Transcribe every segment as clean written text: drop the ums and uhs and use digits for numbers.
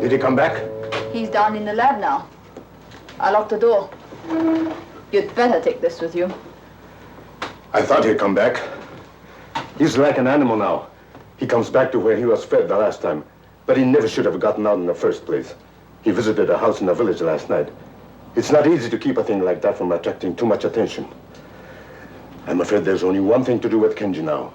Did he come back? He's down in the lab now. I locked the door. You'd better take this with you. I thought he'd come back. He's like an animal now. He comes back to where he was fed the last time. But he never should have gotten out in the first place. He visited a house in the village last night. It's not easy to keep a thing like that from attracting too much attention. I'm afraid there's only one thing to do with Kenji now.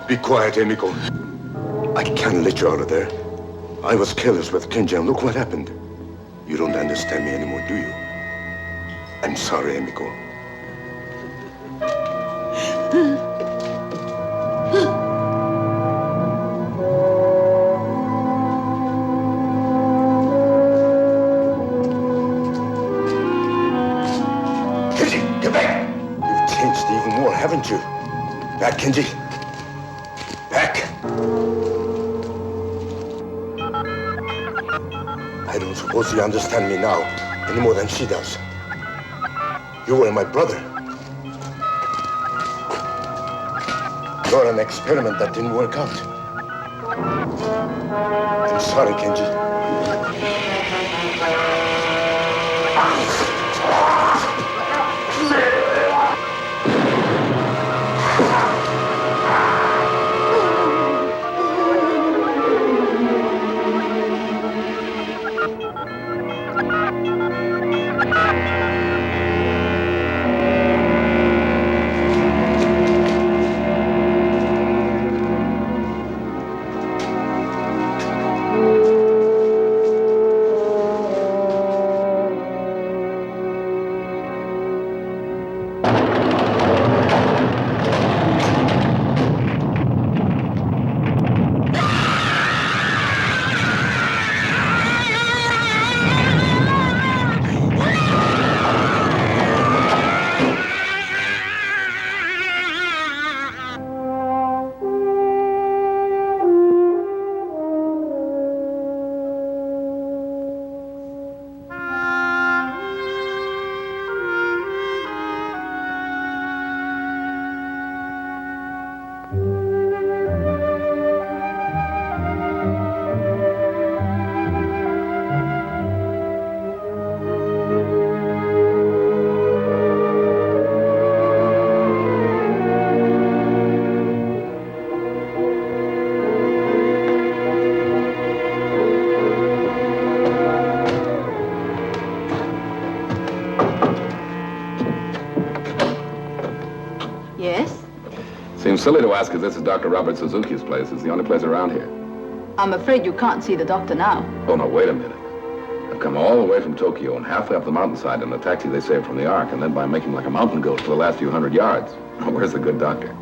Be quiet, Emiko. I can't let you out of there. I was careless with Kenji, and look what happened. You don't understand me anymore, do you? I'm sorry, Emiko. Kenji, get back! You've changed even more, haven't you? Back, Kenji. Back! I don't suppose you understand me now any more than she does. You were my brother. You're an experiment that didn't work out. I'm sorry, Kenji. silly to ask if this is Dr. Robert Suzuki's place. It's the only place around here. I'm afraid you can't see the doctor now. Oh, no, wait a minute. I've come all the way from Tokyo and halfway up the mountainside in a taxi they saved from the Ark, and then by making like a mountain goat for the last few hundred yards. Where's the good doctor?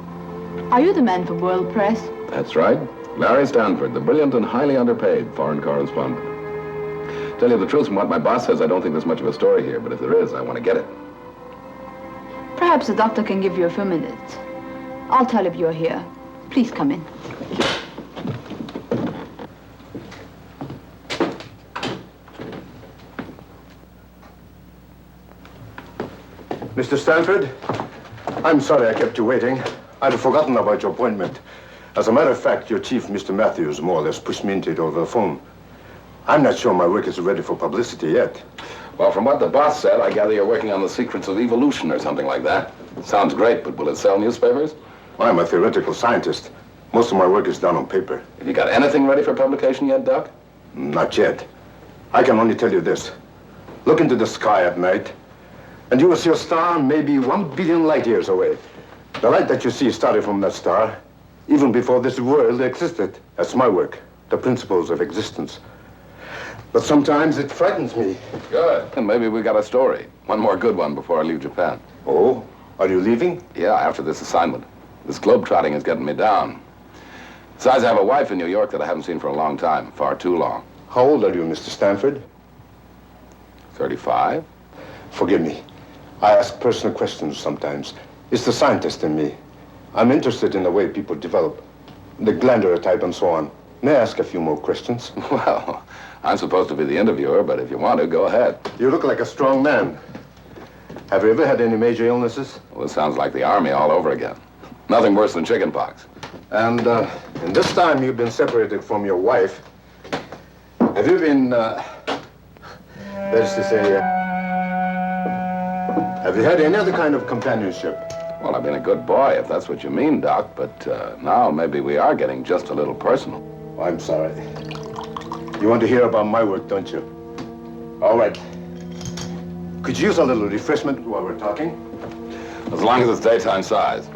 Are you the man for World Press? That's right. Larry Stanford, the brilliant and highly underpaid foreign correspondent. Tell you the truth, from what my boss says, I don't think there's much of a story here, but if there is, I want to get it. Perhaps the doctor can give you a few minutes. I'll tell if you're here. Please come in. Mr. Stanford, I'm sorry I kept you waiting. I'd forgotten about your appointment. As a matter of fact, your chief, Mr. Matthews, more or less pushed me into it over the phone. I'm not sure my work is ready for publicity yet. Well, from what the boss said, I gather you're working on the secrets of evolution or something like that. Sounds great, but will it sell newspapers? I'm a theoretical scientist. Most of my work is done on paper. Have you got anything ready for publication yet, Doc? Not yet. I can only tell you this. Look into the sky at night, and you will see a star maybe 1 billion light years away. The light that you see started from that star, even before this world existed. That's my work, the principles of existence. But sometimes it frightens me. Good. And maybe we got a story. One more good one before I leave Japan. Oh, are you leaving? Yeah, after this assignment. This globe-trotting is getting me down. Besides, I have a wife in New York that I haven't seen for a long time, far too long. How old are you, Mr. Stanford? 35? Forgive me. I ask personal questions sometimes. It's the scientist in me. I'm interested in the way people develop, the glandular type and so on. May I ask a few more questions? Well, I'm supposed to be the interviewer, but if you want to, go ahead. You look like a strong man. Have you ever had any major illnesses? Well, it sounds like the Army all over again. Nothing worse than chickenpox. And in this time you've been separated from your wife, have you been, that is to say, have you had any other kind of companionship? Well, I've been a good boy, if that's what you mean, Doc, but now maybe we are getting just a little personal. Oh, I'm sorry. You want to hear about my work, don't you? All right. Could you use a little refreshment while we're talking? As long as it's daytime size.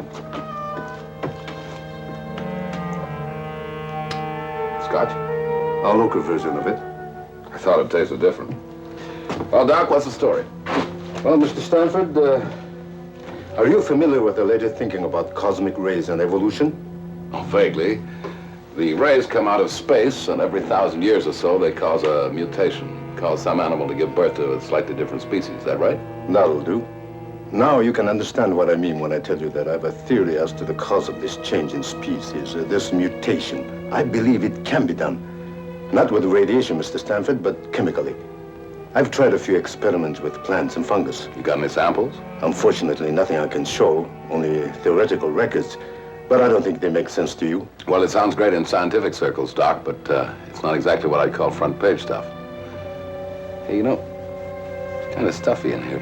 Scotch? A local version of it. I thought it tasted different. Well, Doc, what's the story? Well, Mr. Stanford, are you familiar with the latest thinking about cosmic rays and evolution? Oh, vaguely. The rays come out of space, and every 1,000 years or so, they cause a mutation, cause some animal to give birth to a slightly different species. Is that right? That'll do. Now you can understand what I mean when I tell you that I have a theory as to the cause of this change in species, this mutation. I believe it can be done. Not with radiation, Mr. Stanford, but chemically. I've tried a few experiments with plants and fungus. You got any samples? Unfortunately, nothing I can show, only theoretical records. But I don't think they make sense to you. Well, it sounds great in scientific circles, Doc, but it's not exactly what I'd call front page stuff. Hey, you know, it's kind of stuffy in here.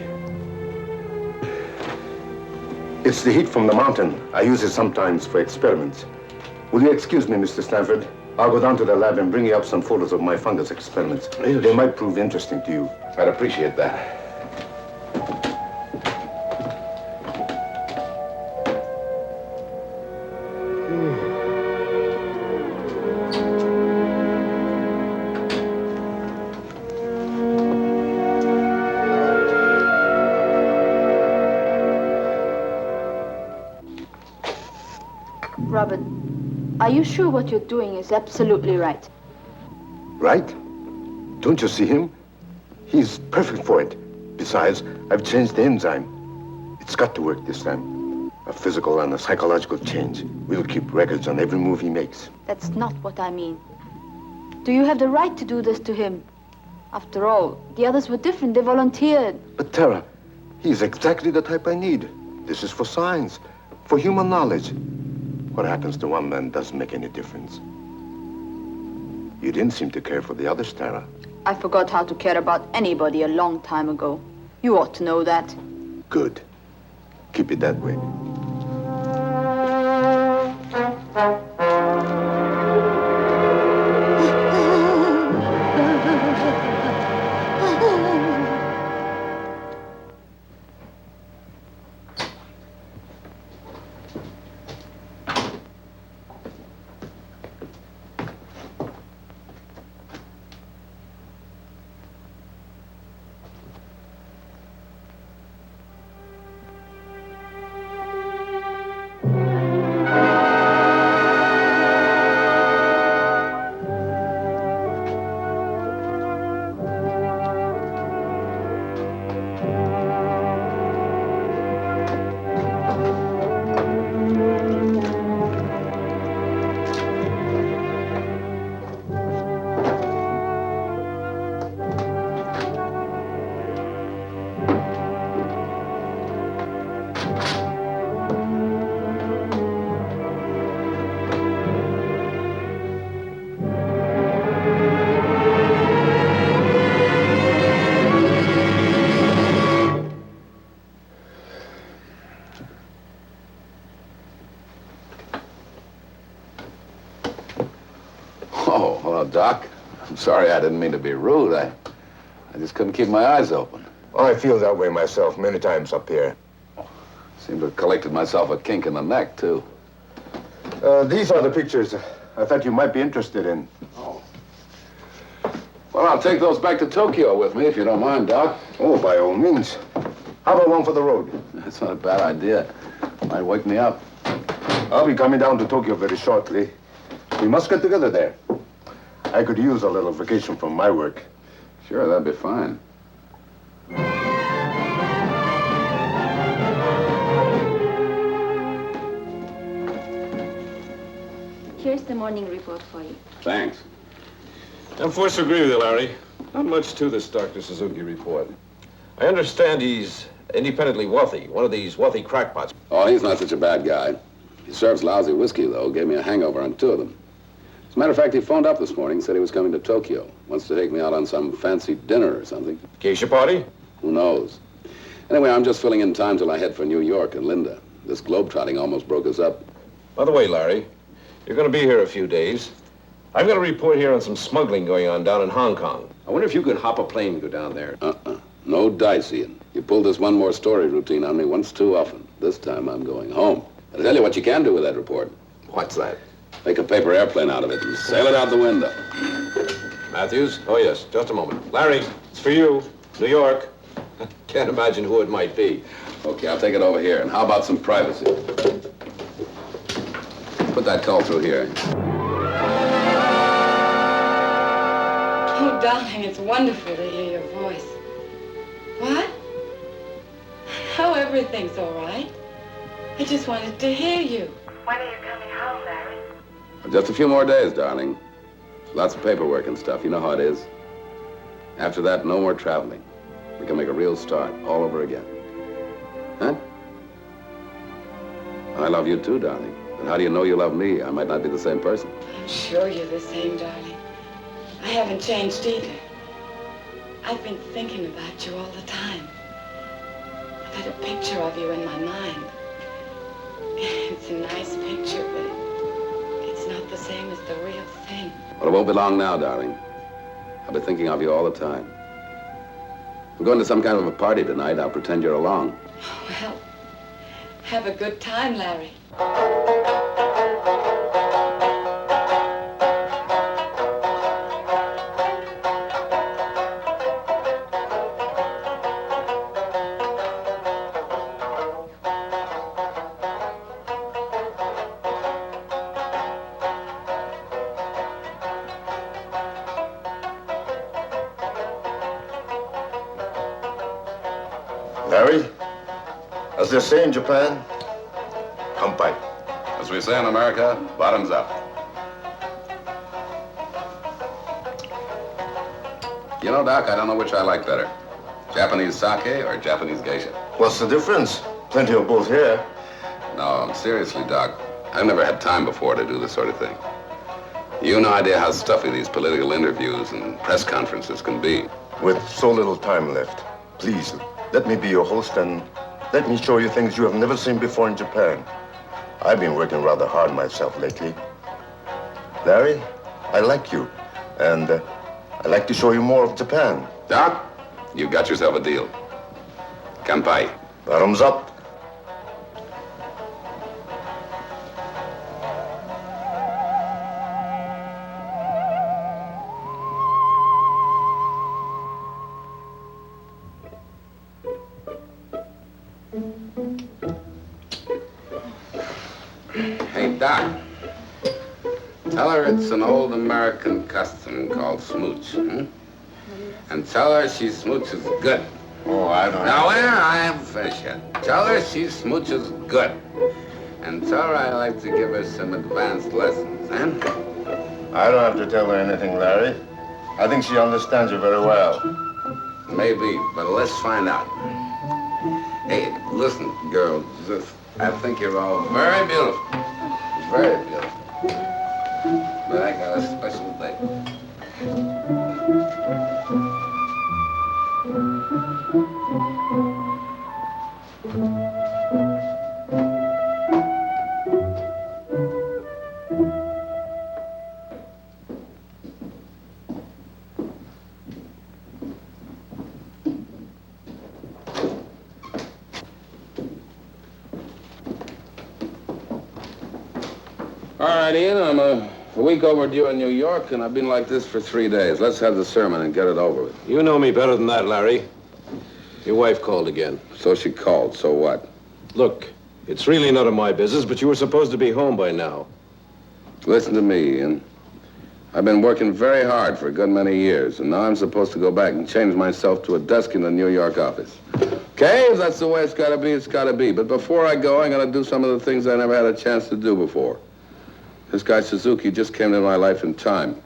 It's the heat from the mountain. I use it sometimes for experiments. Will you excuse me, Mr. Stanford? I'll go down to the lab and bring you up some photos of my fungus experiments. They might prove interesting to you. I'd appreciate that. Robert, are you sure what you're doing is absolutely right? Right? Don't you see him? He's perfect for it. Besides, I've changed the enzyme. It's got to work this time. A physical and a psychological change. We'll keep records on every move he makes. That's not what I mean. Do you have the right to do this to him? After all, the others were different. They volunteered. But Tara, he's exactly the type I need. This is for science, for human knowledge. What happens to one man doesn't make any difference. You didn't seem to care for the others, Tara. I forgot how to care about anybody a long time ago. You ought to know that. Good. Keep it that way. Oh, hello, Doc. I'm sorry, I didn't mean to be rude. I just couldn't keep my eyes open. Oh, I feel that way myself many times up here. Seemed to have collected myself a kink in the neck, too. These are the pictures I thought you might be interested in. Oh. Well, I'll take those back to Tokyo with me, if you don't mind, Doc. Oh, by all means. How about one for the road? That's not a bad idea. Might wake me up. I'll be coming down to Tokyo very shortly. We must get together there. I could use a little vacation from my work. Sure, that'd be fine. Here's the morning report for you. Thanks. I'm forced to agree with you, Larry. Not much to this Dr. Suzuki report. I understand he's independently wealthy, one of these wealthy crackpots. Oh, he's not such a bad guy. He serves lousy whiskey, though. Gave me a hangover on 2 of them. As a matter of fact, he phoned up this morning, said he was coming to Tokyo. Wants to take me out on some fancy dinner or something. Geisha party? Who knows? Anyway, I'm just filling in time till I head for New York and Linda. This globetrotting almost broke us up. By the way, Larry, you're going to be here a few days. I've got a report here on some smuggling going on down in Hong Kong. I wonder if you could hop a plane and go down there. No dice, Ian. You pulled this one more story routine on me once too often. This time I'm going home. I'll tell you what you can do with that report. What's that? Make a paper airplane out of it and sail it out the window. Matthews? Oh, yes. Just a moment. Larry, it's for you. New York. Can't imagine who it might be. Okay, I'll take it over here. And how about some privacy? Put that call through here. Oh, darling, it's wonderful to hear your voice. What? Oh, everything's all right. I just wanted to hear you. When are you coming home, Larry? Just a few more days, darling. Lots of paperwork and stuff. You know how it is. After that, no more traveling. We can make a real start all over again. Huh? I love you too, darling. But how do you know you love me? I might not be the same person. I'm sure you're the same, darling. I haven't changed either. I've been thinking about you all the time. I've got a picture of you in my mind. It's a nice picture, but it's not the same as the real thing. Well, it won't be long now, darling. I'll be thinking of you all the time. We're going to some kind of a party tonight. I'll pretend you're along. Well, have a good time, Larry. Larry, as they say in Japan, kampai. As we say in America, bottoms up. You know, Doc, I don't know which I like better. Japanese sake or Japanese geisha? What's the difference? Plenty of both here. No, seriously, Doc. I've never had time before to do this sort of thing. You no idea how stuffy these political interviews and press conferences can be. With so little time left, please, let me be your host and let me show you things you have never seen before in Japan. I've been working rather hard myself lately. Larry, I like you, and I'd like to show you more of Japan. Doc, you've got yourself a deal. Kanpai. Bottoms up. Hey, Doc. Tell her it's an old American custom called smooch, And tell her she smooches good. Oh, I don't Now, wait, I haven't finished yet. Tell her she smooches good. And tell her I like to give her some advanced lessons, I don't have to tell her anything, Larry. I think she understands you very well. Maybe, but let's find out. Hey, listen, girls, I think you're all very beautiful. Very beautiful. But I got a special thing. right, Ian. I'm a week overdue in New York, and I've been like this for 3 days. Let's have the sermon and get it over with. You know me better than that, Larry. Your wife called again. So she called. So what? Look, it's really none of my business, but you were supposed to be home by now. Listen to me, Ian. I've been working very hard for a good many years, and now I'm supposed to go back and change myself to a desk in the New York office. Okay, if that's the way it's got to be, it's got to be. But before I go, I got to do some of the things I never had a chance to do before. This guy Suzuki just came into my life in time.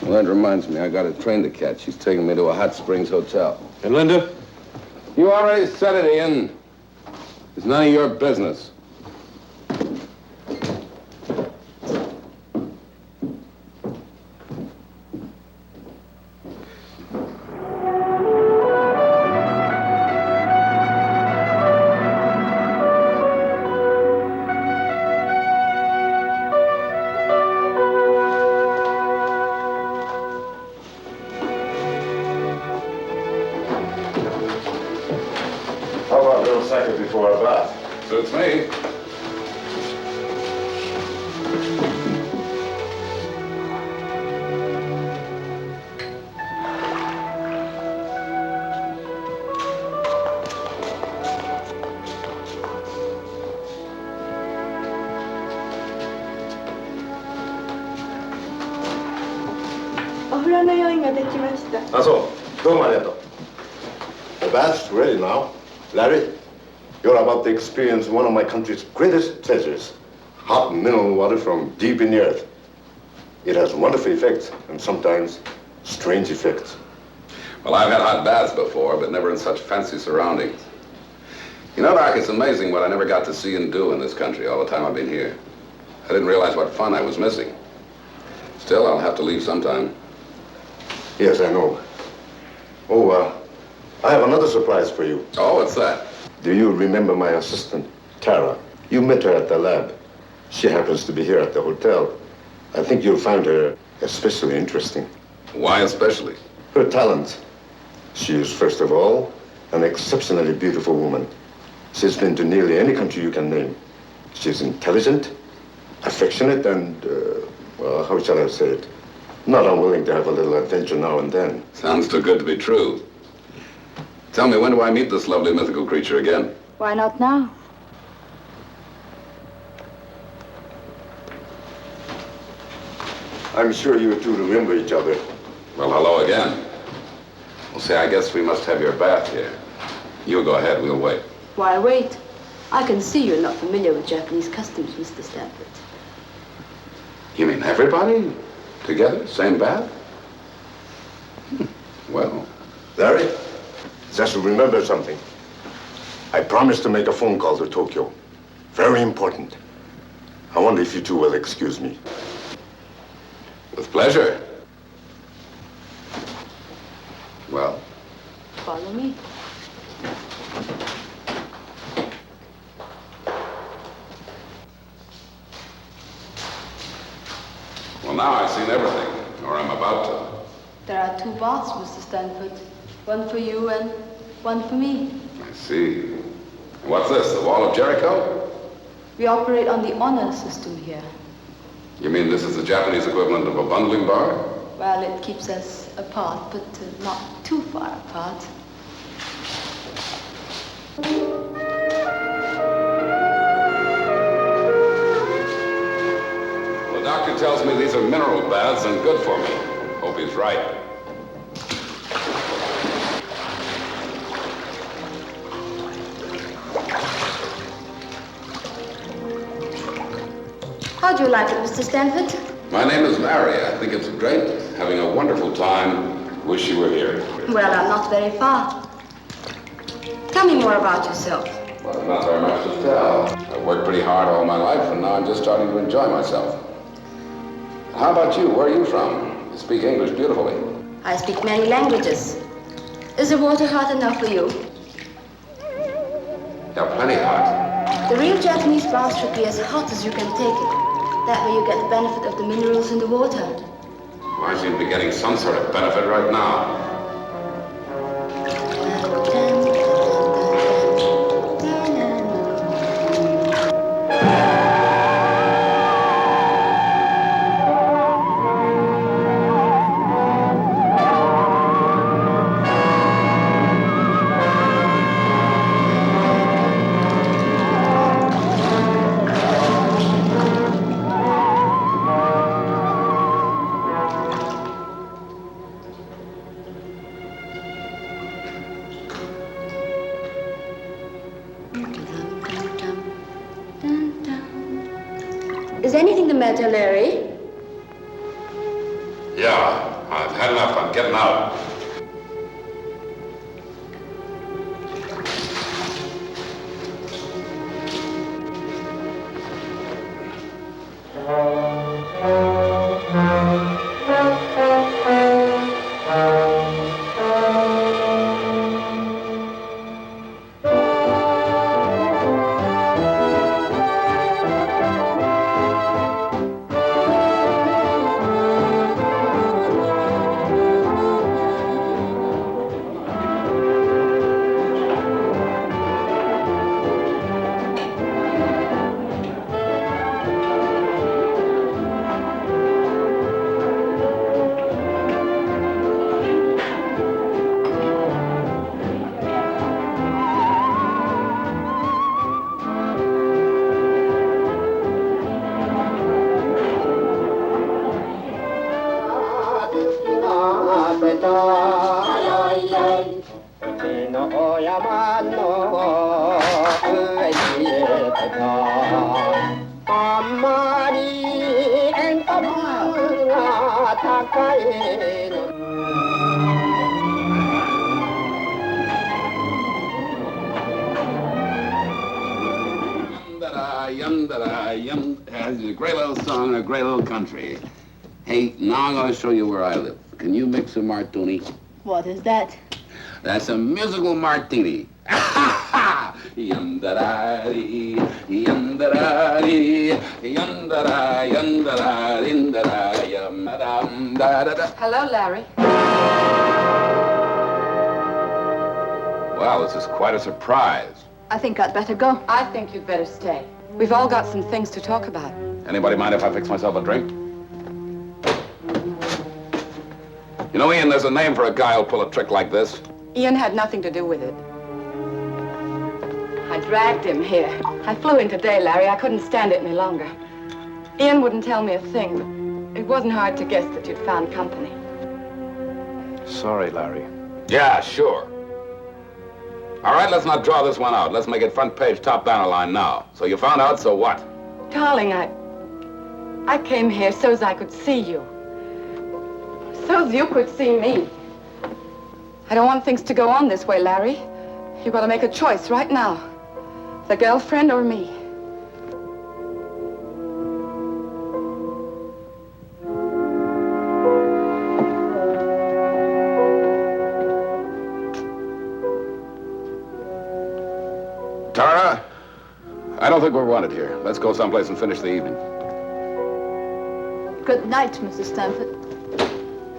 Well, that reminds me, I got a train to catch. He's taking me to a Hot Springs hotel. And Linda? You already said it, Ian. It's none of your business. How about a little cycle before a bath? Suits me. The bath's ready now. Larry, you're about to experience one of my country's greatest treasures. Hot mineral water from deep in the earth. It has wonderful effects and sometimes strange effects. Well, I've had hot baths before, but never in such fancy surroundings. You know, Doc, it's amazing what I never got to see and do in this country all the time I've been here. I didn't realize what fun I was missing. Still, I'll have to leave sometime. Yes, I know. Oh, I have another surprise for you. Oh, what's that? Do you remember my assistant, Tara? You met her at the lab. She happens to be here at the hotel. I think you'll find her especially interesting. Why especially? Her talent. She is, first of all, an exceptionally beautiful woman. She's been to nearly any country you can name. She's intelligent, affectionate, and, well, how shall I say it? Not unwilling to have a little adventure now and then. Sounds too good to be true. Tell me, when do I meet this lovely mythical creature again? Why not now? I'm sure you two remember each other. Well, hello again. Well, say, I guess we must have your bath here. You go ahead, we'll wait. Why wait? I can see you're not familiar with Japanese customs, Mr. Stanford. You mean everybody together, same bath? Well. Larry, just remember something. I promised to make a phone call to Tokyo. Very important. I wonder if you two will excuse me. With pleasure. Well? Follow me. Well, now I've seen everything, or I'm about to. There are 2 baths, Mr. Stanford. One for you and one for me. I see. What's this, the Wall of Jericho? We operate on the honor system here. You mean this is the Japanese equivalent of a bundling bar? Well, it keeps us apart, but not too far apart. The doctor tells me these are mineral baths and good for me. Hope he's right. How do you like it, Mr. Stanford? My name is Larry. I think it's great. Having a wonderful time. Wish you were here. Well, I'm not very far. Tell me more about yourself. Well, there's not very much to tell. I've worked pretty hard all my life, and now I'm just starting to enjoy myself. How about you? Where are you from? You speak English beautifully. I speak many languages. Is the water hot enough for you? Yeah, plenty hot. The real Japanese bath should be as hot as you can take it. That way you get the benefit of the minerals in the water. Well, I seem to be getting some sort of benefit right now. matter, Larry? Yeah, I've had enough. I'm getting out. It's a great little song, a great little country. Hey, now I'm going to show you where I live. Can you mix a martini? What is that? That's a musical martini. Yum-da-da-dee, yum-da-da-dee, yum-da-da, yum-da-da, din-da-da, yum-da-dum-da-da-da. Hello, Larry. Well, this is quite a surprise. I think I'd better go. I think you'd better stay. We've all got some things to talk about. Anybody mind if I fix myself a drink? You know, Ian, there's a name for a guy who'll pull a trick like this. Ian had nothing to do with it. I dragged him here. I flew in today, Larry. I couldn't stand it any longer. Ian wouldn't tell me a thing, but it wasn't hard to guess that you'd found company. Sorry, Larry. Yeah, sure. All right, let's not draw this one out. Let's make it front page, top banner line now. So you found out, so what? Darling, I came here so's I could see you. So's you could see me. I don't want things to go on this way, Larry. You've got to make a choice right now. The girlfriend or me. Tara, I don't think we're wanted here. Let's go someplace and finish the evening. Good night, Mrs. Stanford.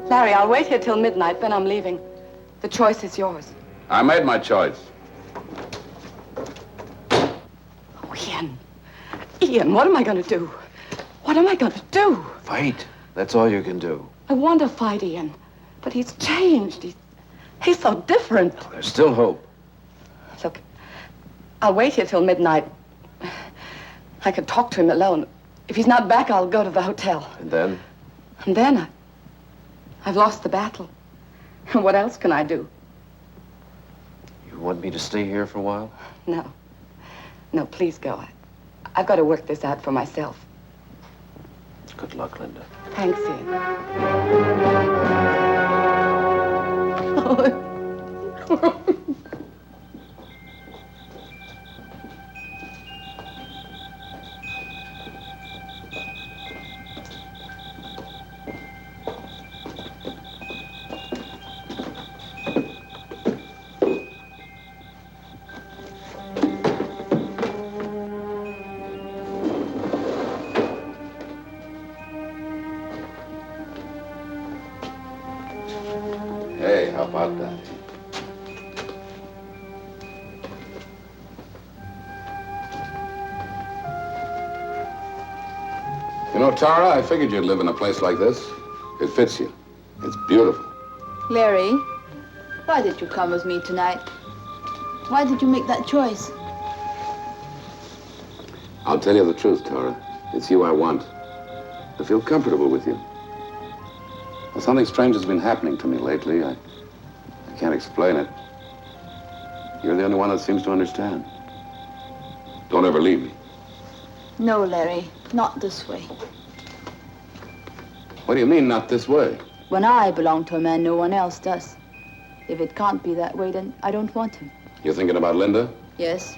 Larry, I'll wait here till midnight, then I'm leaving. The choice is yours. I made my choice. Oh, Ian. Ian, what am I going to do? What am I going to do? Fight. That's all you can do. I want to fight Ian, but he's changed. He's so different. There's still hope. Look, I'll wait here till midnight. I can talk to him alone. If he's not back, I'll go to the hotel. And then? And then I've lost the battle. What else can I do? You want me to stay here for a while? No. No, please go. I've got to work this out for myself. Good luck, Linda. Thanks, Ian. Hey, how about that? You know, Tara, I figured you'd live in a place like this. It fits you. It's beautiful. Larry, why did you come with me tonight? Why did you make that choice? I'll tell you the truth, Tara. It's you I want. I feel comfortable with you. Well, something strange has been happening to me lately. I can't explain it. You're the only one that seems to understand. Don't ever leave me. No, Larry, not this way. What do you mean, not this way? When I belong to a man, no one else does. If it can't be that way, then I don't want him. You're thinking about Linda? Yes.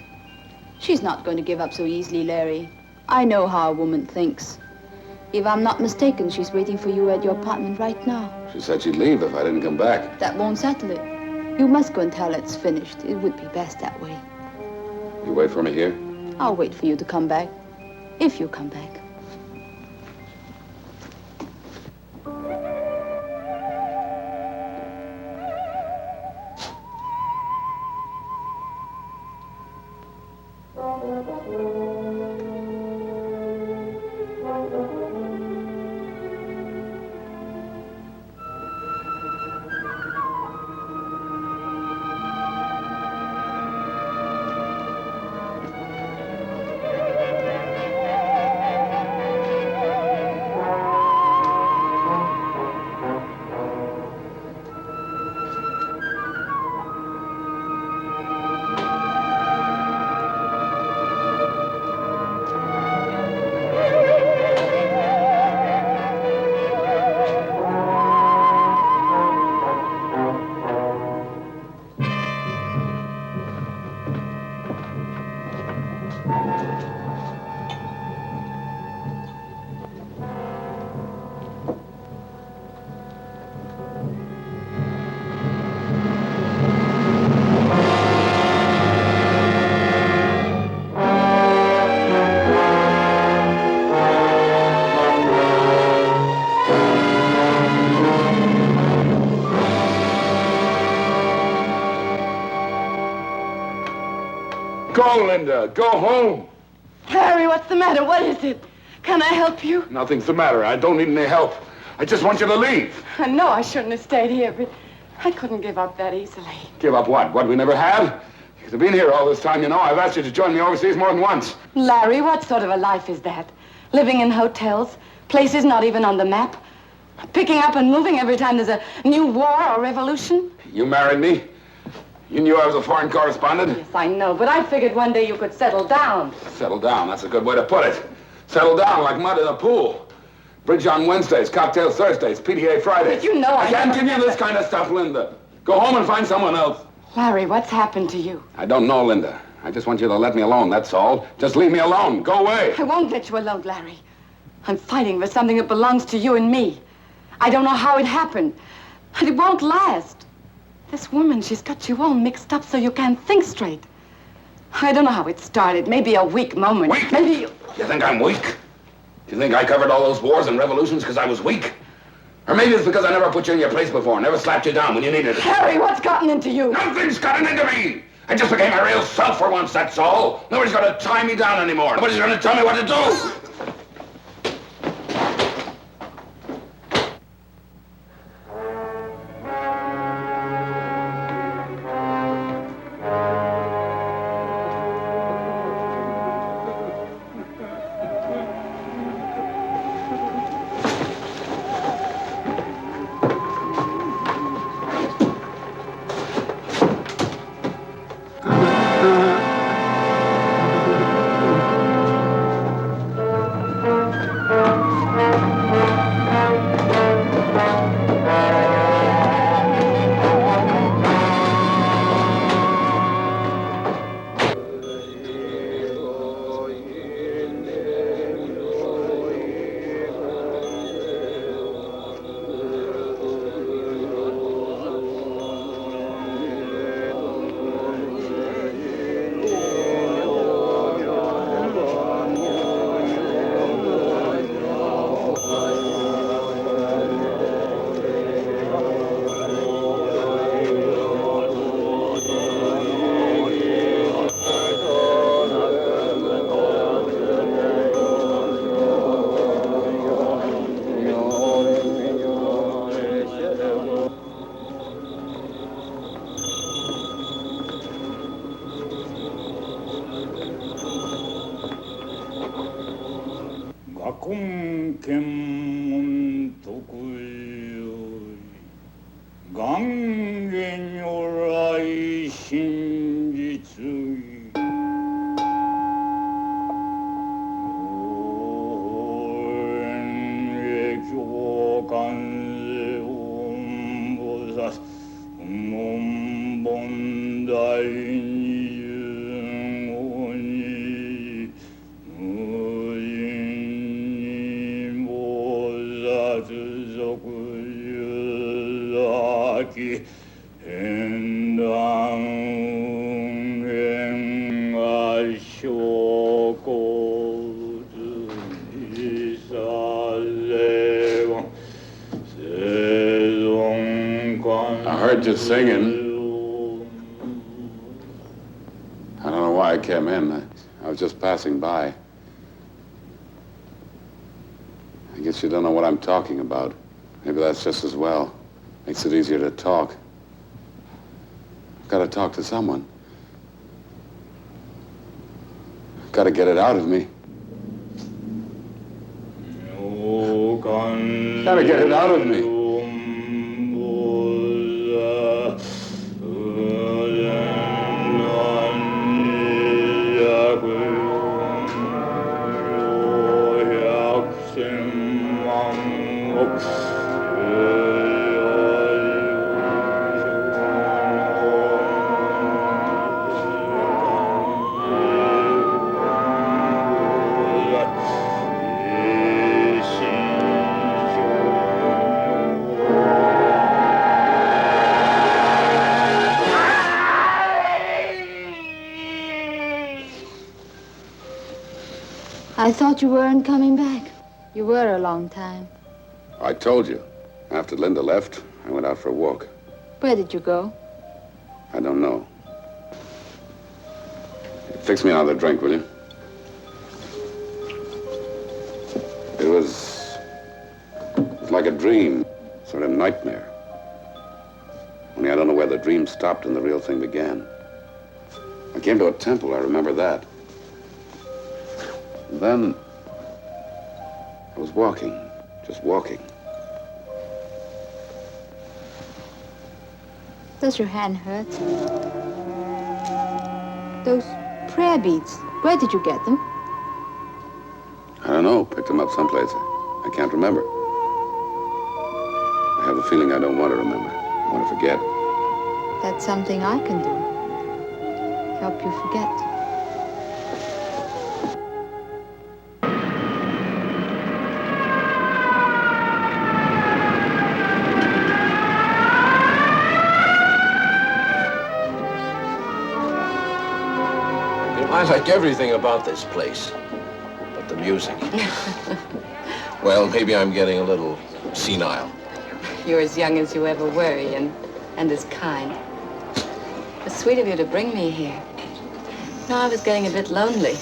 She's not going to give up so easily, Larry. I know how a woman thinks. If I'm not mistaken, she's waiting for you at your apartment right now. She said she'd leave if I didn't come back. That won't settle it. You must go and tell her it's finished. It would be best that way. You wait for me here? I'll wait for you to come back. If you come back. Go, Linda. Go home. Harry, what's the matter? What is it? Can I help you? Nothing's the matter. I don't need any help. I just want you to leave. I know I shouldn't have stayed here, but I couldn't give up that easily. Give up what? What we never had? You've been here all this time, you know. I've asked you to join me overseas more than once. Larry, what sort of a life is that? Living in hotels, places not even on the map, picking up and moving every time there's a new war or revolution? You married me. You knew I was a foreign correspondent. Yes, I know, but I figured one day you could settle down. Settle down. That's a good way to put it. Settle down like mud in a pool. Bridge on Wednesdays, cocktails Thursdays, PTA Fridays. But you know I can't give you this kind of stuff, Linda. Go home and find someone else. Larry, what's happened to you? I don't know, Linda. I just want you to let me alone, that's all. Just leave me alone. Go away. I won't let you alone, Larry. I'm fighting for something that belongs to you and me. I don't know how it happened, but it won't last. This woman, she's got you all mixed up so you can't think straight. I don't know how it started. Maybe a weak moment. Weak? Maybe you... You think I'm weak? Do you think I covered all those wars and revolutions because I was weak? Or maybe it's because I never put you in your place before, never slapped you down when you needed it. Harry, what's gotten into you? Nothing's gotten into me! I just became my real self for once, that's all. Nobody's gonna tie me down anymore. Nobody's gonna tell me what to do. I heard you singing. I don't know why I came in. I was just passing by. I guess you don't know what I'm talking about. Maybe that's just as well. Makes it easier to talk. I've got to talk to someone. I've got to get it out of me. Got to get it out of me. I thought you weren't coming back. You were a long time. I told you. After Linda left, I went out for a walk. Where did you go? I don't know. Fix me another drink, will you? It was like a dream, sort of nightmare. Only I don't know where the dream stopped and the real thing began. I came to a temple, I remember that. And then I was walking, just walking. Does your hand hurt? Those prayer beads, where did you get them? I don't know, picked them up someplace. I can't remember. I have a feeling I don't want to remember. I want to forget. That's something I can do. Help you forget. I like everything about this place, but the music. Well, maybe I'm getting a little senile. You're as young as you ever were, Ian, and as kind. It's sweet of you to bring me here. No, I was getting a bit lonely.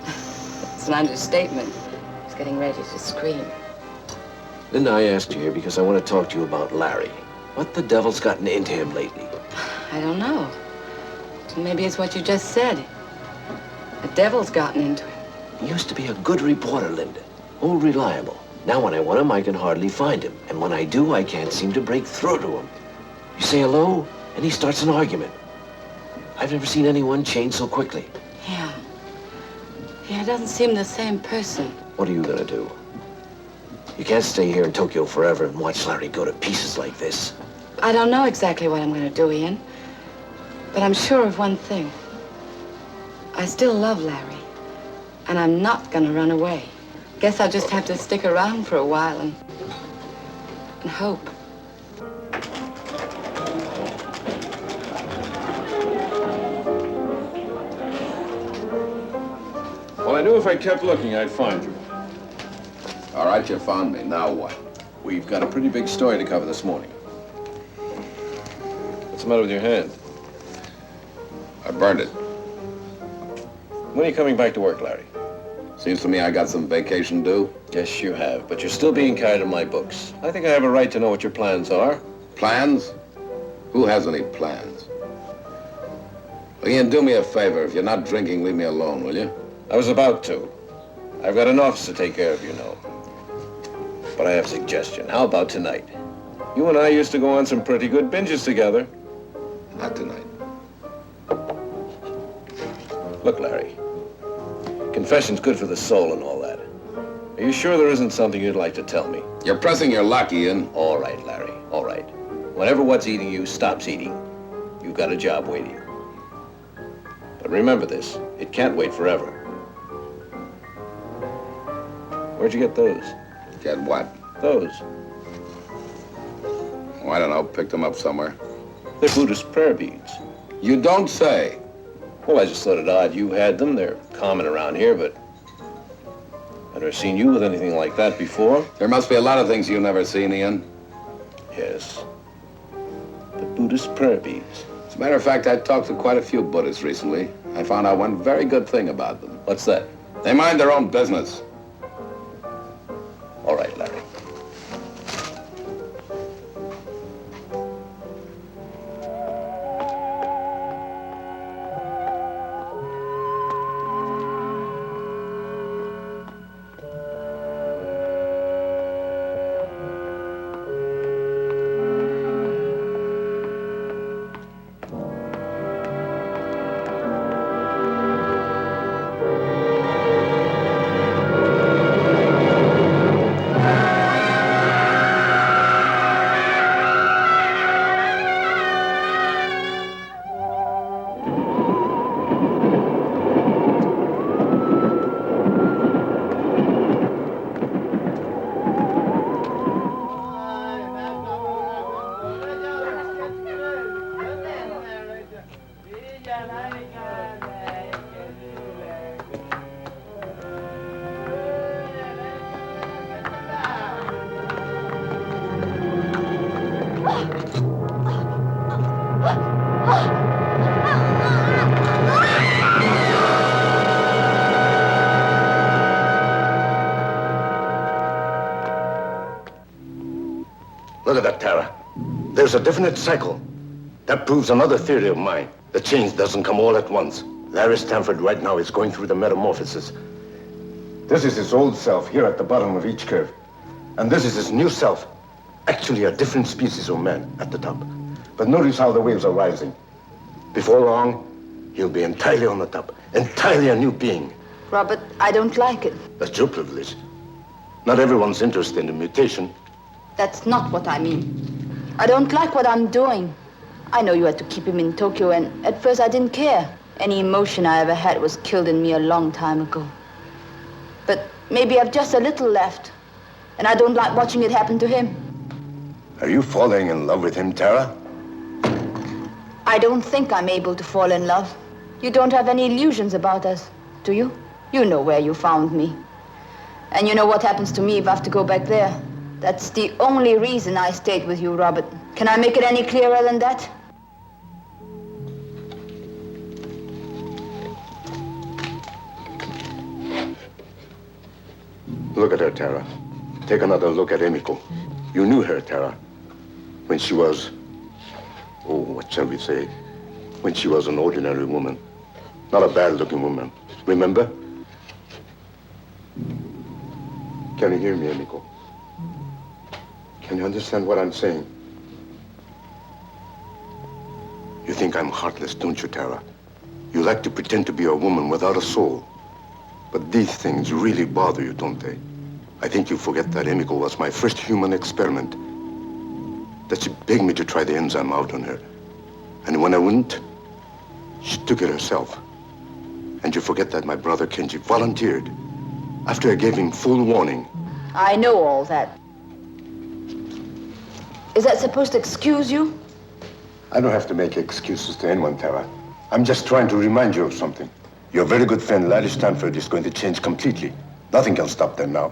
It's an understatement. I was getting ready to scream. Linda, I asked you here because I want to talk to you about Larry. What the devil's gotten into him lately? I don't know. Maybe it's what you just said. The devil's gotten into him. He used to be a good reporter, Linda. Oh, reliable. Now when I want him, I can hardly find him. And when I do, I can't seem to break through to him. You say hello, and he starts an argument. I've never seen anyone change so quickly. Yeah. Yeah, it doesn't seem the same person. What are you gonna do? You can't stay here in Tokyo forever and watch Larry go to pieces like this. I don't know exactly what I'm going to do, Ian. But I'm sure of one thing. I still love Larry. And I'm not going to run away. Guess I'll just have to stick around for a while and hope. Well, I knew if I kept looking, I'd find you. All right, you found me. Now what? We've got a pretty big story to cover this morning. What's the matter with your hand? I burned it. When are you coming back to work, Larry? Seems to me I got some vacation due. Yes, you have, but you're still being carried in my books. I think I have a right to know what your plans are. Plans? Who has any plans? Well, Ian, do me a favor. If you're not drinking, leave me alone, will you? I was about to. I've got an office to take care of, you know. But I have a suggestion. How about tonight? You and I used to go on some pretty good binges together. Not tonight. Look, Larry. Confession's good for the soul and all that. Are you sure there isn't something you'd like to tell me? You're pressing your luck, Ian. All right, Larry. All right. Whenever what's eating you stops eating, you've got a job waiting. But remember this, it can't wait forever. Where'd you get those? Get what? Those. Oh, I don't know. Picked them up somewhere. They're Buddhist prayer beads. You don't say. Well, I just thought it odd you had them. They're common around here, but I've never seen you with anything like that before. There must be a lot of things you've never seen, Ian. Yes. The Buddhist prayer beads. As a matter of fact, I talked to quite a few Buddhists recently. I found out one very good thing about them. What's that? They mind their own business. All right, Larry. Look at that, Tara. There's a definite cycle. That proves another theory of mine. The change doesn't come all at once. Larry Stanford right now is going through the metamorphosis. This is his old self here at the bottom of each curve. And this is his new self. Actually a different species of man at the top. But notice how the waves are rising. Before long, he'll be entirely on the top. Entirely a new being. Robert, I don't like it. That's your privilege. Not everyone's interested in mutation. That's not what I mean. I don't like what I'm doing. I know you had to keep him in Tokyo, and at first I didn't care. Any emotion I ever had was killed in me a long time ago. But maybe I've just a little left, and I don't like watching it happen to him. Are you falling in love with him, Tara? I don't think I'm able to fall in love. You don't have any illusions about us, do you? You know where you found me. And you know what happens to me if I have to go back there. That's the only reason I stayed with you, Robert. Can I make it any clearer than that? Look at her, Tara. Take another look at Emiko. You knew her, Tara, when she was, oh, what shall we say? When she was an ordinary woman. Not a bad-looking woman. Remember? Can you hear me, Emiko? Can you understand what I'm saying? You think I'm heartless, don't you, Tara? You like to pretend to be a woman without a soul. But these things really bother you, don't they? I think you forget that Emiko was my first human experiment. That she begged me to try the enzyme out on her. And when I wouldn't, she took it herself. And you forget that my brother Kenji volunteered after I gave him full warning. I know all that. Is that supposed to excuse you? I don't have to make excuses to anyone, Tara. I'm just trying to remind you of something. Your very good friend, Larry Stanford, is going to change completely. Nothing can stop them now.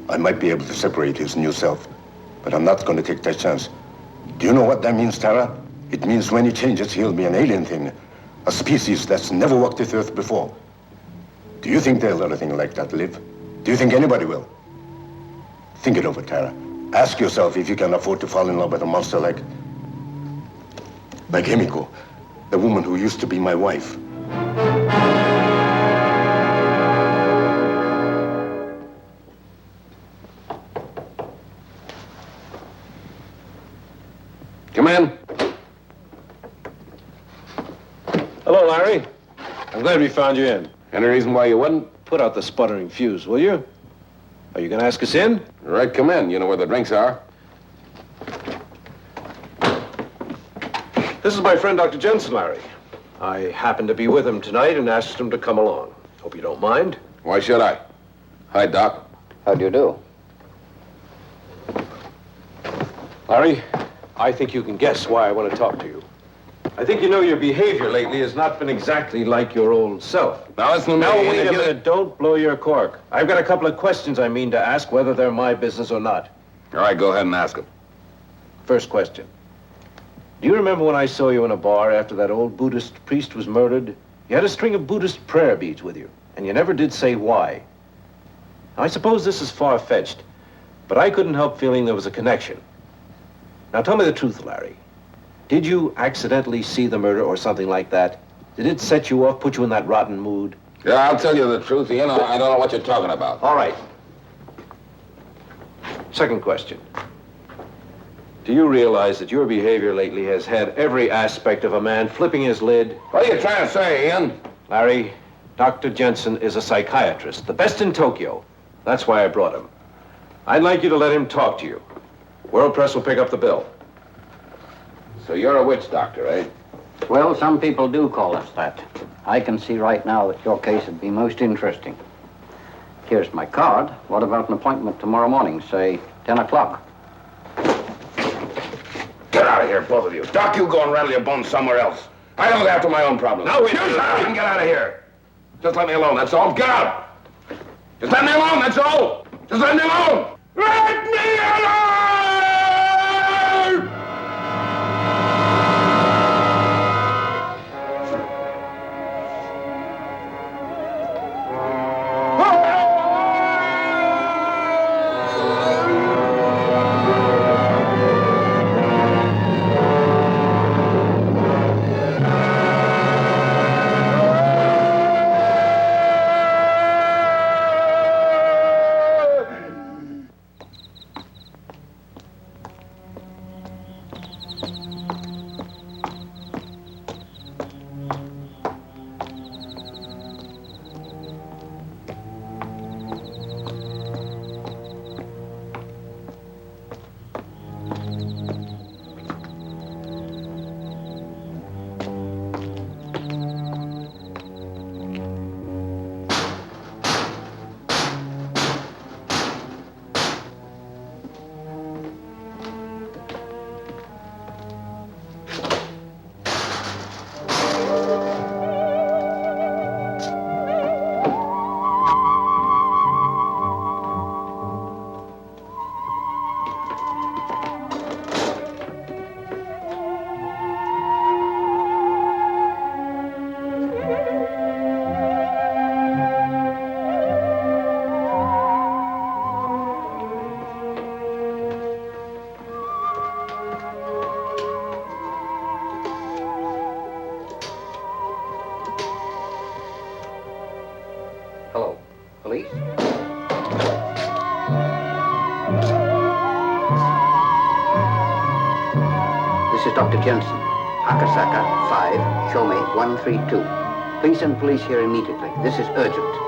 I might be able to separate his new self, but I'm not going to take that chance. Do you know what that means, Tara? It means when he changes, he'll be an alien thing, a species that's never walked this earth before. Do you think they'll let a thing like that live? Do you think anybody will? Think it over, Tara. Ask yourself if you can afford to fall in love with a monster like Emiko, the woman who used to be my wife. Come in. Hello, Larry. I'm glad we found you in. Any reason why you wouldn't? Put out the sputtering fuse, will you? Are you going to ask us in? All right, come in. You know where the drinks are. This is my friend, Dr. Jensen, Larry. I happened to be with him tonight and asked him to come along. Hope you don't mind. Why should I? Hi, Doc. How do you do? Larry, I think you can guess why I want to talk to you. I think you know your behavior lately has not been exactly like your old self. Now, listen to me. Now, wait a minute. Don't blow your cork. I've got a couple of questions I mean to ask, whether they're my business or not. All right, go ahead and ask him. First question. Do you remember when I saw you in a bar after that old Buddhist priest was murdered? You had a string of Buddhist prayer beads with you, and you never did say why. Now, I suppose this is far-fetched, but I couldn't help feeling there was a connection. Now, tell me the truth, Larry. Did you accidentally see the murder or something like that? Did it set you off, put you in that rotten mood? Yeah, I'll tell you the truth. You know, I don't know what you're talking about. All right. Second question. Do you realize that your behavior lately has had every aspect of a man flipping his lid? What are you trying to say, Ian? Larry, Dr. Jensen is a psychiatrist, the best in Tokyo. That's why I brought him. I'd like you to let him talk to you. World Press will pick up the bill. So you're a witch doctor, eh? Well, some people do call us that. I can see right now that your case would be most interesting. Here's my card. What about an appointment tomorrow morning, say 10 o'clock? Get out of here, both of you. Doc, you go and rattle your bones somewhere else. I look after my own problems. Now, wait a You minute, shut up and get out of here. Just let me alone, that's all. Get out. Just let me alone, that's all. Just let me alone. Let me alone! Hello, police? This is Dr. Jensen. Akasaka 5, show me 132. Please send police here immediately. This is urgent.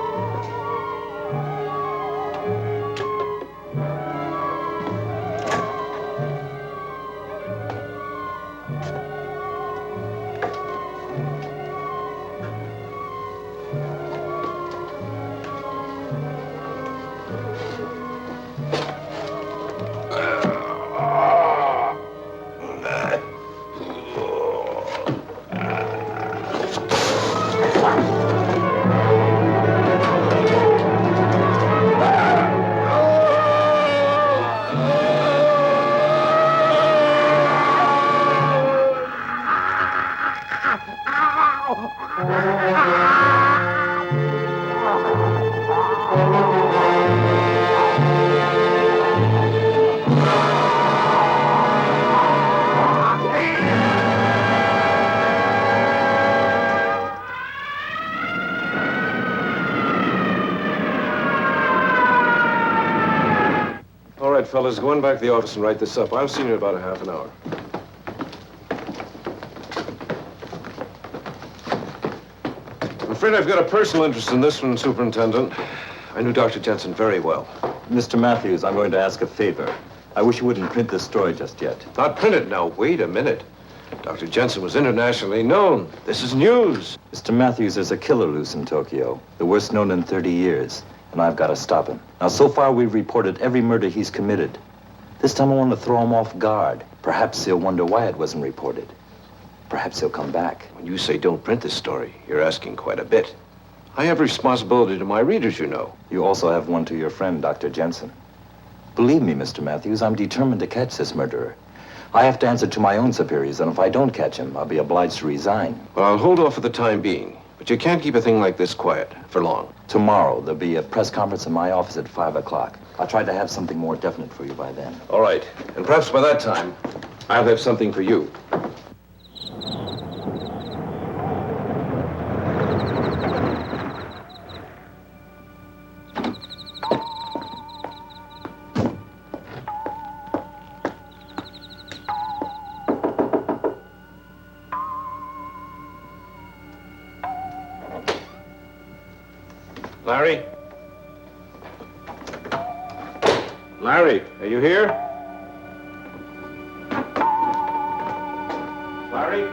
All right, fellas, go on back to the office and write this up. I'll see you in about a half an hour. I'm afraid I've got a personal interest in this one, Superintendent. I knew Dr. Jensen very well. Mr. Matthews, I'm going to ask a favor. I wish you wouldn't print this story just yet. Not print it now. Wait a minute. Dr. Jensen was internationally known. This is news. Mr. Matthews, there's a killer loose in Tokyo, the worst known in 30 years, and I've got to stop him. Now, so far, we've reported every murder he's committed. This time I want to throw him off guard. Perhaps he'll wonder why it wasn't reported. Perhaps he'll come back. When you say don't print this story, you're asking quite a bit. I have responsibility to my readers, you know. You also have one to your friend, Dr. Jensen. Believe me, Mr. Matthews, I'm determined to catch this murderer. I have to answer to my own superiors, and if I don't catch him, I'll be obliged to resign. Well, I'll hold off for the time being, but you can't keep a thing like this quiet for long. Tomorrow, there'll be a press conference in my office at 5 o'clock. I'll try to have something more definite for you by then. All right, and perhaps by that time, I'll have something for you. Larry? Larry, are you here? Larry?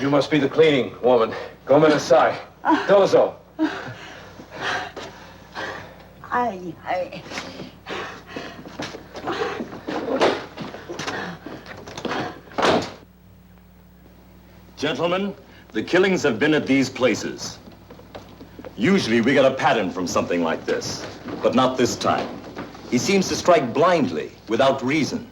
You must be the cleaning woman. Come inside. Dozo. I... Gentlemen, the killings have been at these places. Usually we get a pattern from something like this, but not this time. He seems to strike blindly, without reason.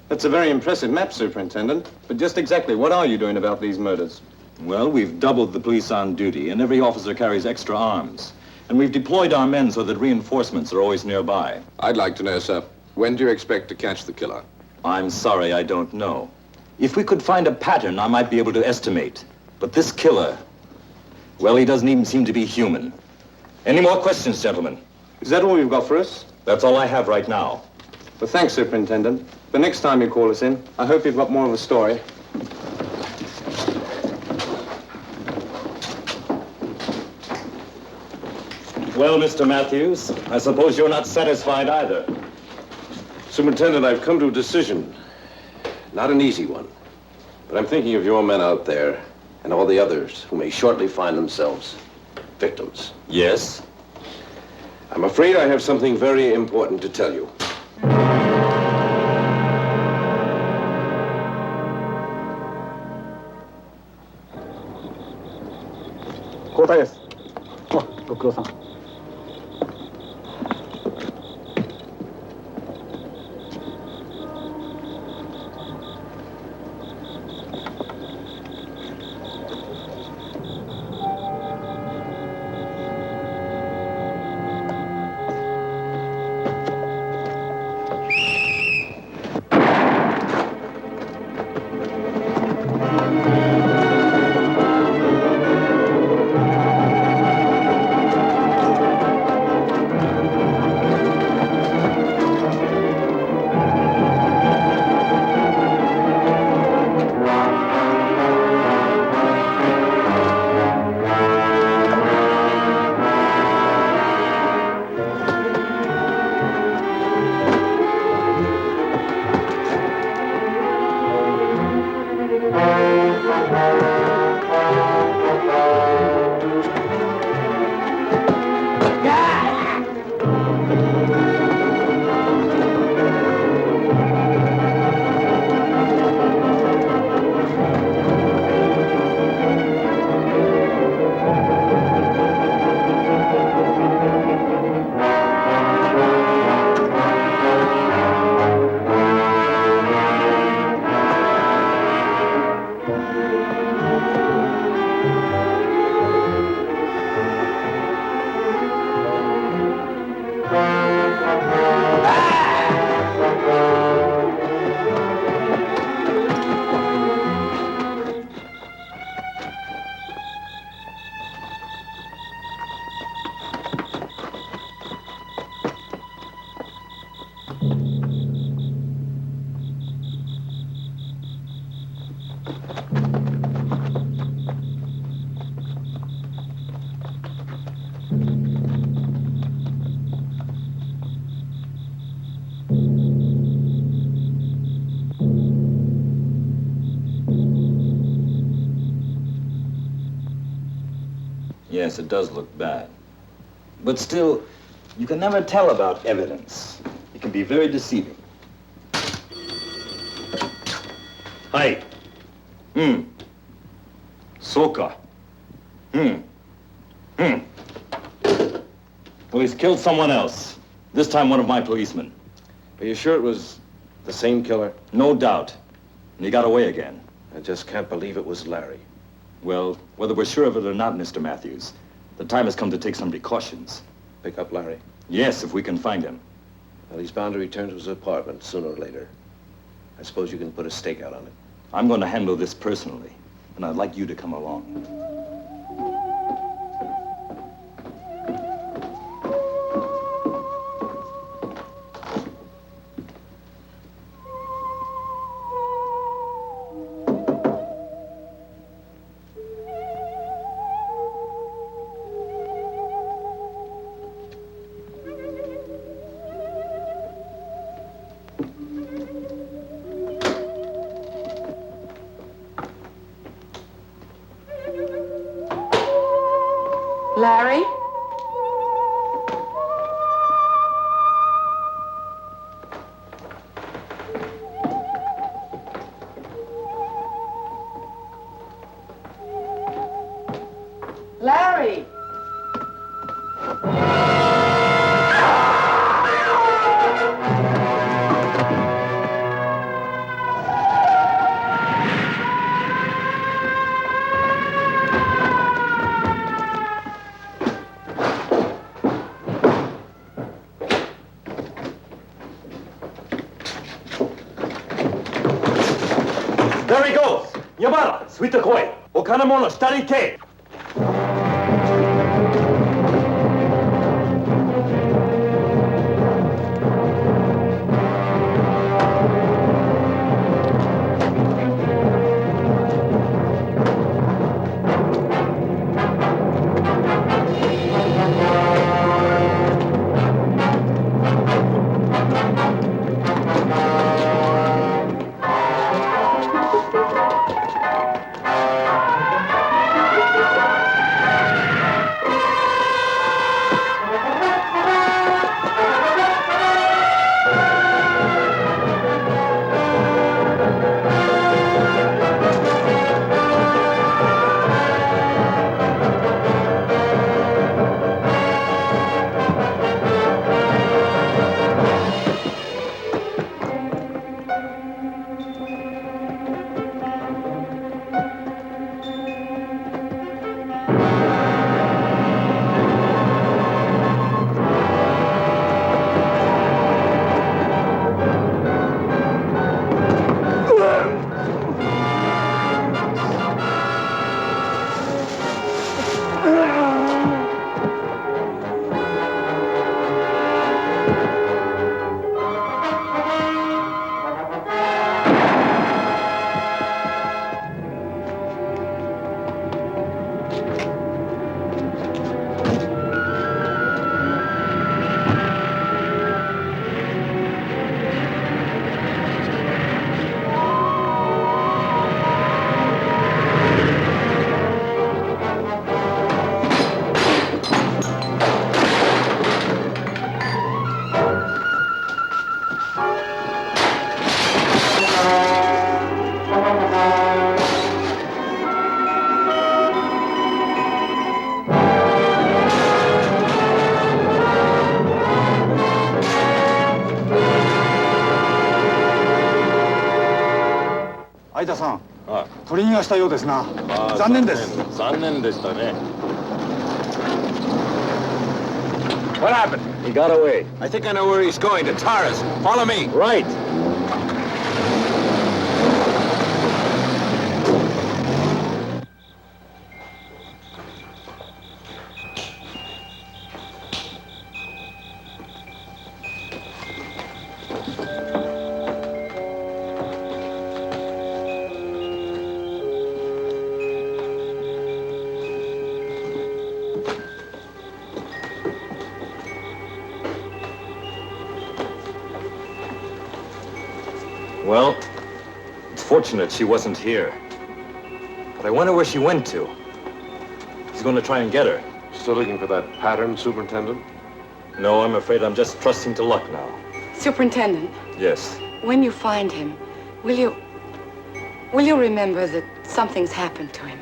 That's a very impressive map, Superintendent. But just exactly what are you doing about these murders? Well, we've doubled the police on duty, and every officer carries extra arms. And we've deployed our men so that reinforcements are always nearby. I'd like to know, sir, when do you expect to catch the killer? I'm sorry, I don't know. If we could find a pattern, I might be able to estimate. But this killer, well, he doesn't even seem to be human. Any more questions, gentlemen? Is that all you've got for us? That's all I have right now. Well, thanks, Superintendent. But next time you call us in, I hope you've got more of a story. Well, Mr. Matthews, I suppose you're not satisfied either. Superintendent, I've come to a decision. Not an easy one. But I'm thinking of your men out there and all the others who may shortly find themselves victims. Yes? I'm afraid I have something very important to tell you. Yes, it does look bad. But still, you can never tell about evidence. It can be very deceiving. Hi. Soka. Well, he's killed someone else. This time one of my policemen. Are you sure it was the same killer? No doubt. And he got away again. I just can't believe it was Larry. Well, whether we're sure of it or not, Mr. Matthews, the time has come to take some precautions. Pick up Larry? Yes, if we can find him. Well, he's bound to return to his apartment sooner or later. I suppose you can put a stakeout on it. I'm going to handle this personally, and I'd like you to come along. Larry? Larry! There he goes! Yamada, suita koi. Okanamono, shitari ke. What happened? He got away. I think I know where he's going, to Taras. Follow me. Right. Well, it's fortunate she wasn't here. But I wonder where she went to. He's going to try and get her. Still looking for that pattern, Superintendent? No, I'm afraid I'm just trusting to luck now. Superintendent, Yes. when you find him, will you remember that something's happened to him?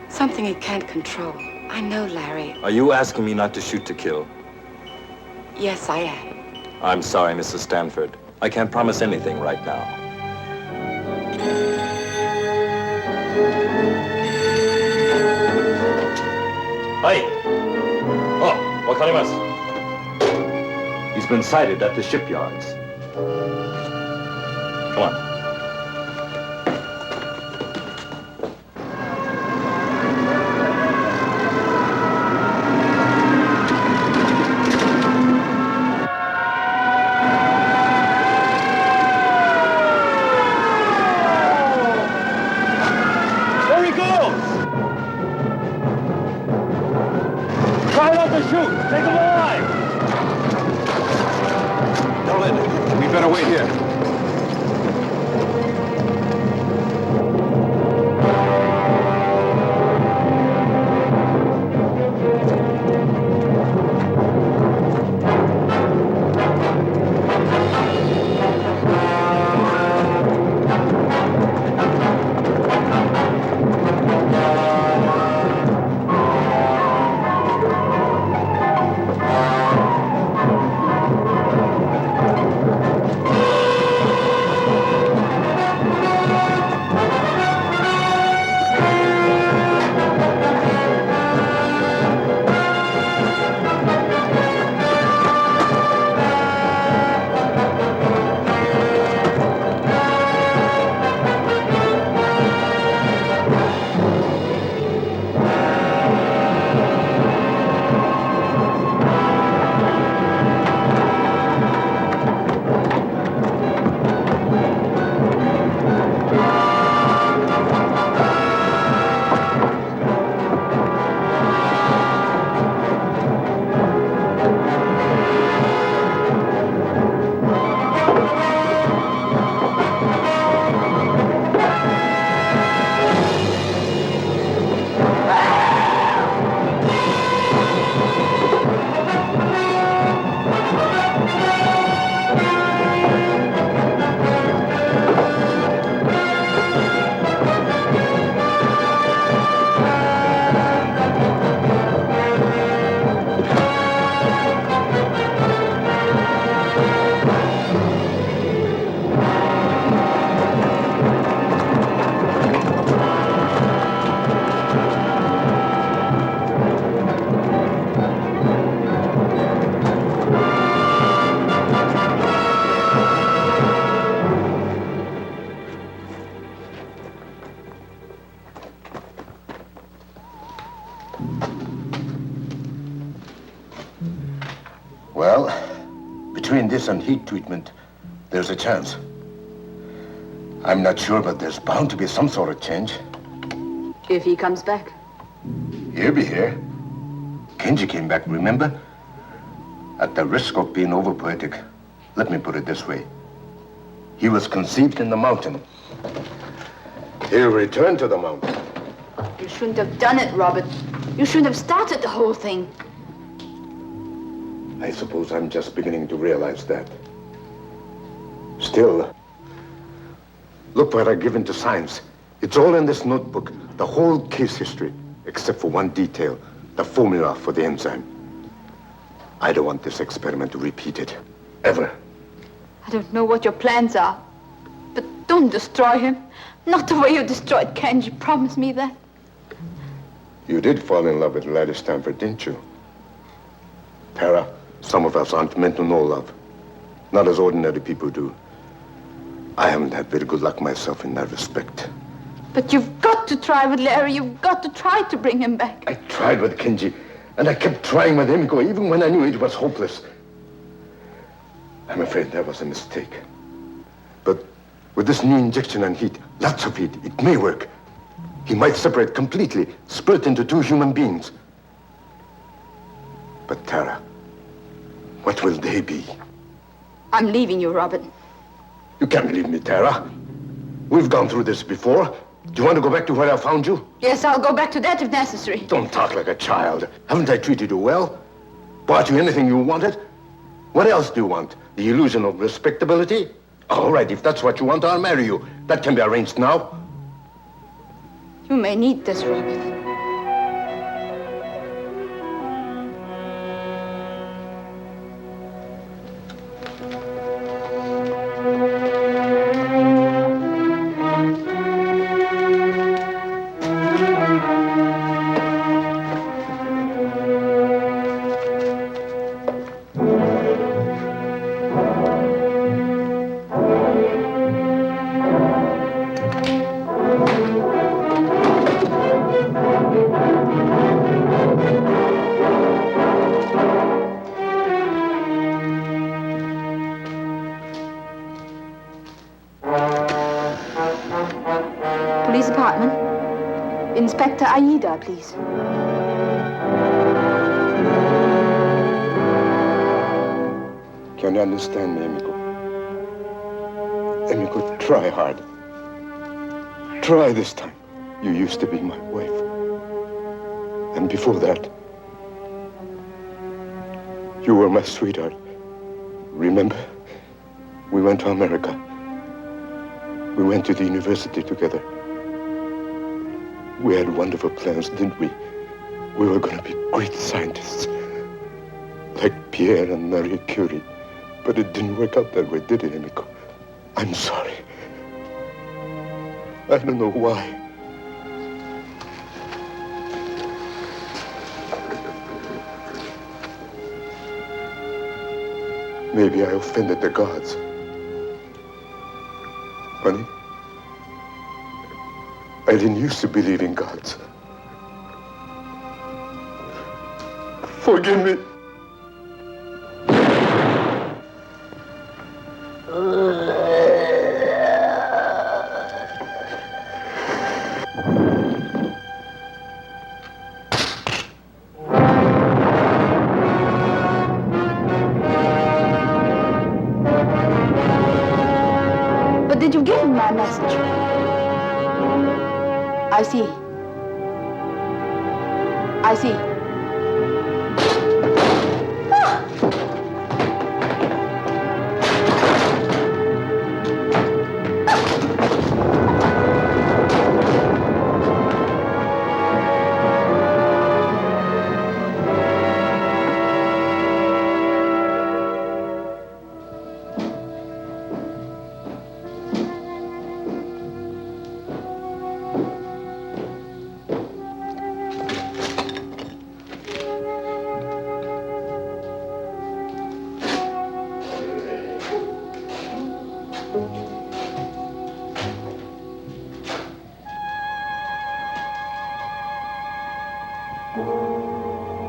Something he can't control. I know, Larry. Are you asking me not to shoot to kill? Yes, I am. I'm sorry, Mrs. Stanford. I can't promise anything right now. Hi. Oh, wakarimasu. He's been sighted at the shipyards. Come on. There he goes! Try not to shoot! Take him alive! Nolan, we better wait here. Well, between this and heat treatment, there's a chance. I'm not sure, but there's bound to be some sort of change. If he comes back. He'll be here. Kenji came back, remember? At the risk of being over-poetic, let me put it this way. He was conceived in the mountain. He'll return to the mountain. You shouldn't have done it, Robert. You shouldn't have started the whole thing. I suppose I'm just beginning to realize that. Still, look what I've given to science. It's all in this notebook, the whole case history, except for one detail, the formula for the enzyme. I don't want this experiment to repeat it, ever. I don't know what your plans are, but don't destroy him. Not the way you destroyed Kenji. Promise me that. You did fall in love with Larry Stanford, didn't you? Tara, some of us aren't meant to know love. Not as ordinary people do. I haven't had very good luck myself in that respect. But you've got to try with Larry. You've got to try to bring him back. I tried with Kenji, and I kept trying with Himiko, even when I knew it was hopeless. I'm afraid that was a mistake. But with this new injection and heat, lots of heat, it may work. He might separate completely, split into two human beings. But Tara, what will they be? I'm leaving you, Robert. You can't leave me, Tara. We've gone through this before. Do you want to go back to where I found you? Yes, I'll go back to that if necessary. Don't talk like a child. Haven't I treated you well? Bought you anything you wanted? What else do you want? The illusion of respectability? All right, if that's what you want, I'll marry you. That can be arranged now. You may need this, Robert. Police department. Inspector Aida, please. Can you understand me, Emiko? Emiko, try hard. Try this time. You used to be my wife. And before that, you were my sweetheart. Remember? We went to America. We went to the university together. We had wonderful plans, didn't we? We were going to be great scientists, like Pierre and Marie Curie. But it didn't work out that way, did it, Emiko? I'm sorry. I don't know why. Maybe I offended the gods. Honey, I didn't used to believe in gods. Forgive me. But did you give him my message? I see. I see.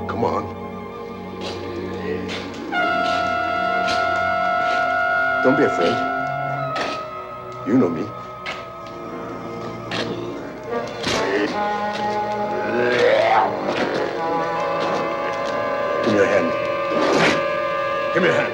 Come on. Don't be afraid. You know me. Give me your hand. Give me your hand.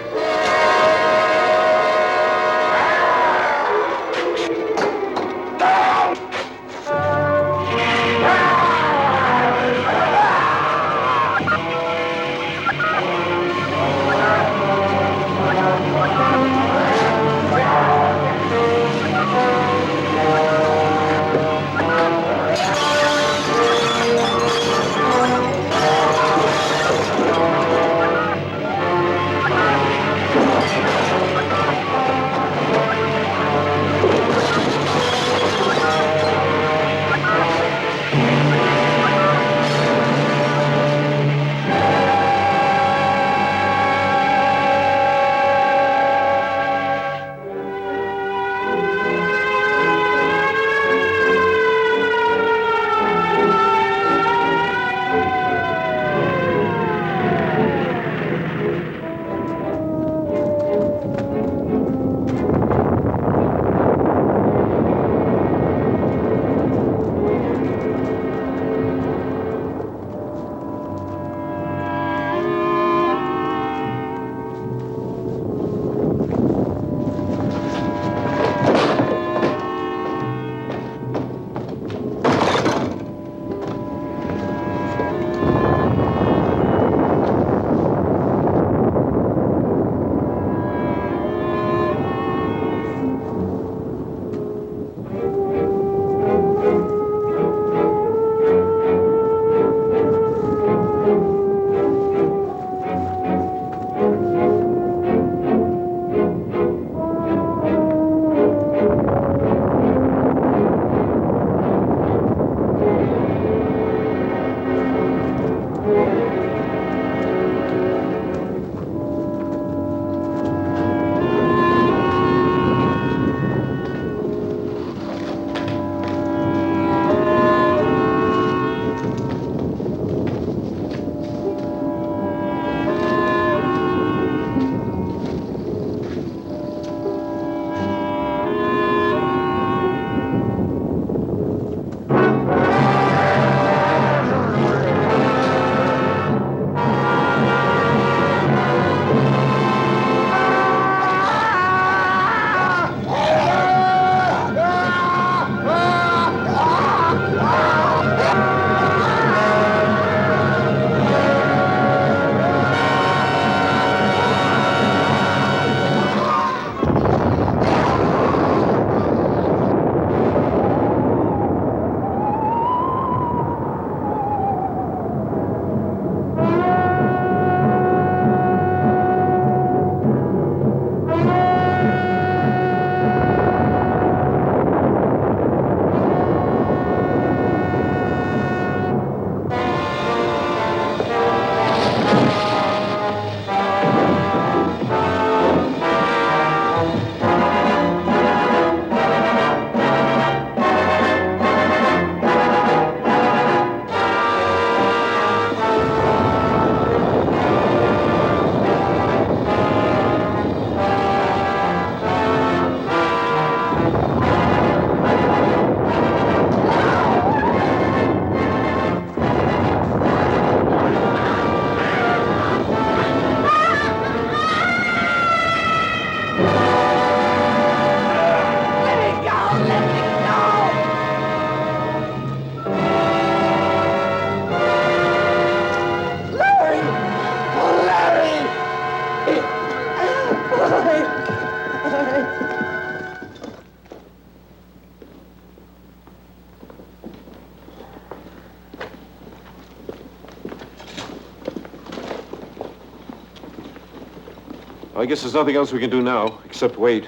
I guess there's nothing else we can do now, except wait.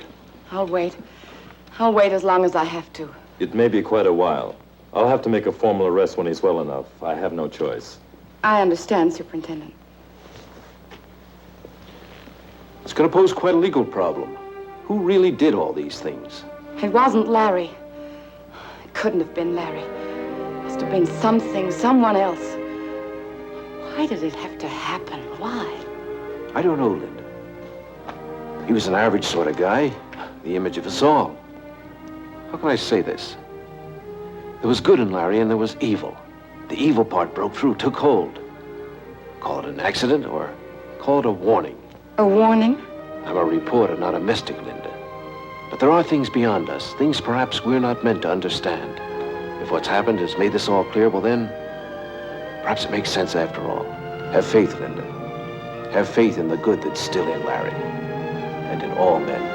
I'll wait. I'll wait as long as I have to. It may be quite a while. I'll have to make a formal arrest when he's well enough. I have no choice. I understand, Superintendent. It's going to pose quite a legal problem. Who really did all these things? It wasn't Larry. It couldn't have been Larry. It must have been something, someone else. Why did it have to happen? Why? I don't know, Linda. He was an average sort of guy, the image of us all. How can I say this? There was good in Larry and there was evil. The evil part broke through, took hold. Call it an accident or call it a warning. A warning? I'm a reporter, not a mystic, Linda. But there are things beyond us, things perhaps we're not meant to understand. If what's happened has made this all clear, well then, perhaps it makes sense after all. Have faith, Linda. Have faith in the good that's still in Larry and in all men.